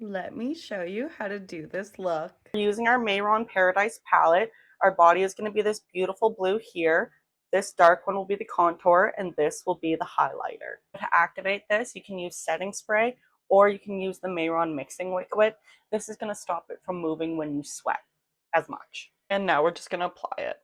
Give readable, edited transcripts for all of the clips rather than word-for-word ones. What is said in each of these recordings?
Let me show you how to do this look. We're using our Mayron Paradise palette. Our body is going to be this beautiful blue here. This dark one will be the contour, and this will be the highlighter. To activate this, you can use setting spray, or you can use the Mayron mixing liquid. This is going to stop it from moving when you sweat as much. And now we're just going to apply it.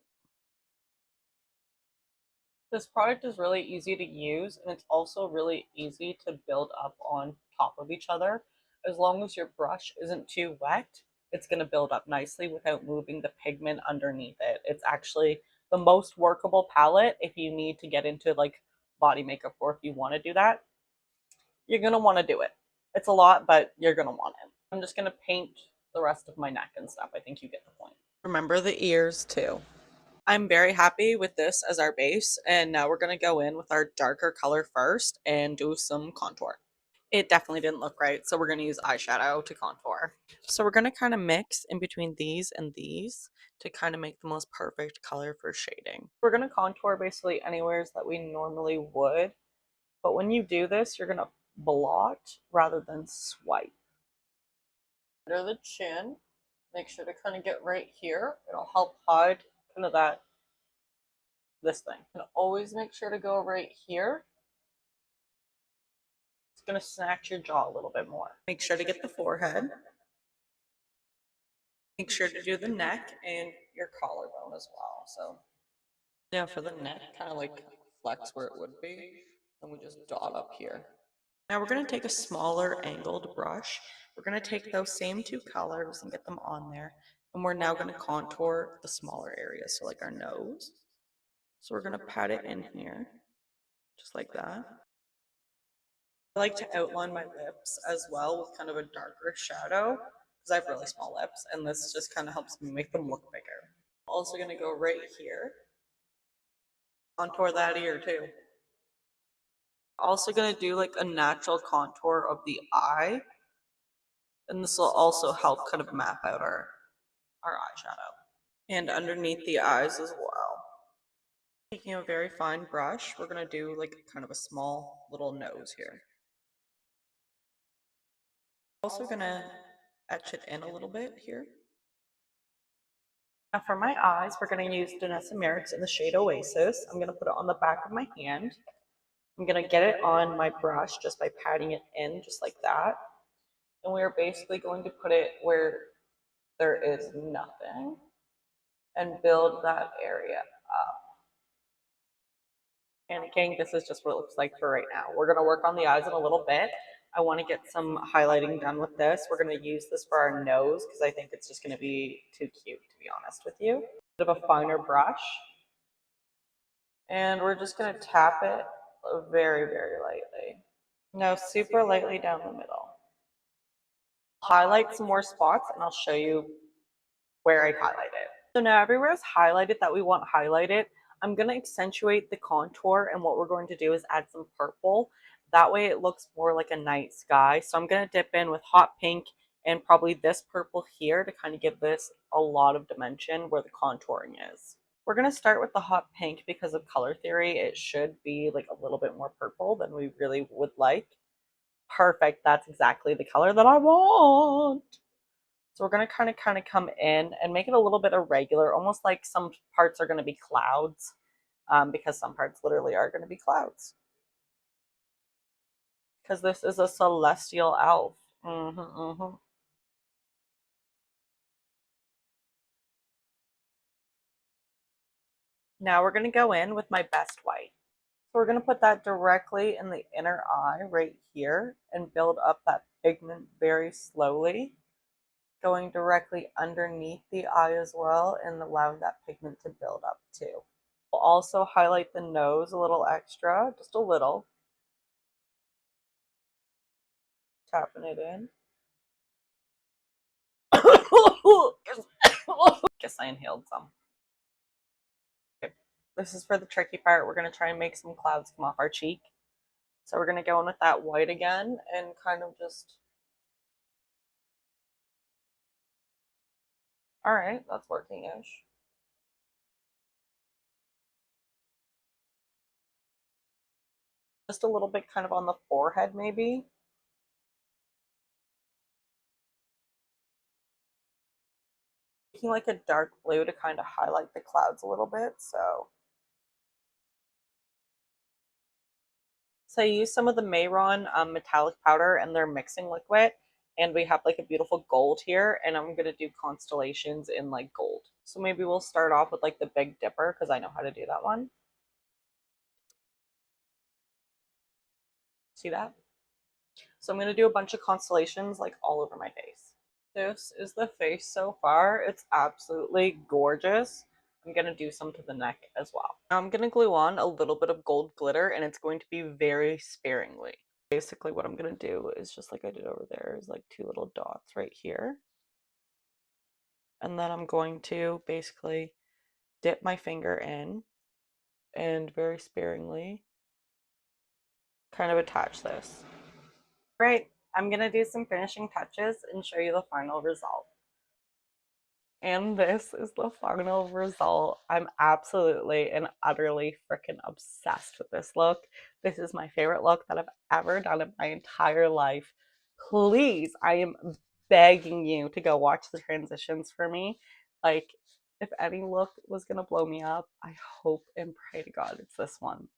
This product is really easy to use, and it's also really easy to build up on top of each other. As long as your brush isn't too wet, it's going to build up nicely without moving the pigment underneath it. It's actually the most workable palette if you need to get into like body makeup, or if you want to do that, you're going to want to do it. It's a lot, but you're going to want it. I'm just going to paint the rest of my neck and stuff. I think you get the point. Remember the ears too. I'm very happy with this as our base, and now we're going to go in with our darker color first and do some contour. It definitely didn't look right, so we're going to use eyeshadow to contour. So we're going to kind of mix in between these and these to kind of make the most perfect color for shading. We're going to contour basically anywhere that we normally would, but when you do this, you're going to blot rather than swipe. Under the chin, make sure to kind of get right here. It'll help hide kind of this thing. And always make sure to go right here. It's going to snatch your jaw a little bit more. Make sure to get the forehead. Make sure to do the neck and your collarbone as well. So yeah, for the neck, kind of like flex where it would be, and we just dot up here. Now we're going to take a smaller angled brush. We're going to take those same two colors and get them on there. And we're now going to contour the smaller areas, so like our nose. So we're going to pat it in here, just like that. I like to outline my lips as well with kind of a darker shadow because I have really small lips, and this just kind of helps me make them look bigger. Also going to go right here, contour that ear too. Also going to do like a natural contour of the eye, and this will also help kind of map out our eyeshadow. And underneath the eyes as well. Taking a very fine brush, we're going to do like kind of a small little nose here. Also going to etch it in a little bit here. Now for my eyes, we're going to use Danessa Merrick's in the shade Oasis. I'm going to put it on the back of my hand. I'm going to get it on my brush just by patting it in just like that. And we're basically going to put it where there is nothing and build that area up. Panicking, this is just what it looks like for right now. We're going to work on the eyes in a little bit. I want to get some highlighting done with this. We're going to use this for our nose because I think it's just going to be too cute, to be honest with you. A bit of a finer brush. And we're just going to tap it very, very lightly. No, super lightly down the middle. Highlight some more spots and I'll show you where I highlighted. So now everywhere is highlighted that we want highlighted. I'm going to accentuate the contour, and what we're going to do is add some purple. That way it looks more like a night sky. So I'm going to dip in with hot pink and probably this purple here to kind of give this a lot of dimension where the contouring is. We're going to start with the hot pink because of color theory. It should be like a little bit more purple than we really would like. Perfect. That's exactly the color that I want. So we're going to kind of come in and make it a little bit irregular, almost like some parts are going to be clouds, because some parts literally are going to be clouds. Because this is a celestial elf. Now we're going to go in with my best white. So we're going to put that directly in the inner eye right here and build up that pigment very slowly, going directly underneath the eye as well and allowing that pigment to build up too. We'll also highlight the nose a little extra, just a little. Tapping it in. Guess I inhaled some. Okay. This is for the tricky part. We're going to try and make some clouds come off our cheek. So we're going to go in with that white again and kind of just... Alright, that's working-ish. Just a little bit kind of on the forehead maybe. Taking like a dark blue to kind of highlight the clouds a little bit. So I use some of the Mayron metallic powder and their mixing liquid, and we have like a beautiful gold here, and I'm gonna do constellations in like gold. So maybe we'll start off with like the Big Dipper because I know how to do that one. See that? So I'm gonna do a bunch of constellations like all over my face. This is the face so far. It's absolutely gorgeous. I'm gonna do some to the neck as well. Now I'm gonna glue on a little bit of gold glitter, and it's going to be very sparingly. Basically what I'm gonna do is just like I did over there is like 2 little dots right here. And then I'm going to basically dip my finger in and very sparingly kind of attach this. Right, I'm gonna do some finishing touches and show you the final result. And this is the final result. I'm absolutely and utterly freaking obsessed with this look. This is my favorite look that I've ever done in my entire life. Please, I am begging you to go watch the transitions for me. Like, if any look was gonna blow me up, I hope and pray to God it's this one.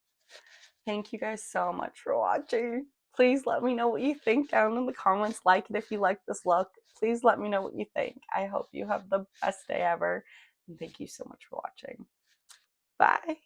Thank you guys so much for watching. Please let me know what you think down in the comments. Like it if you like this look. Please let me know what you think. I hope you have the best day ever. And thank you so much for watching. Bye.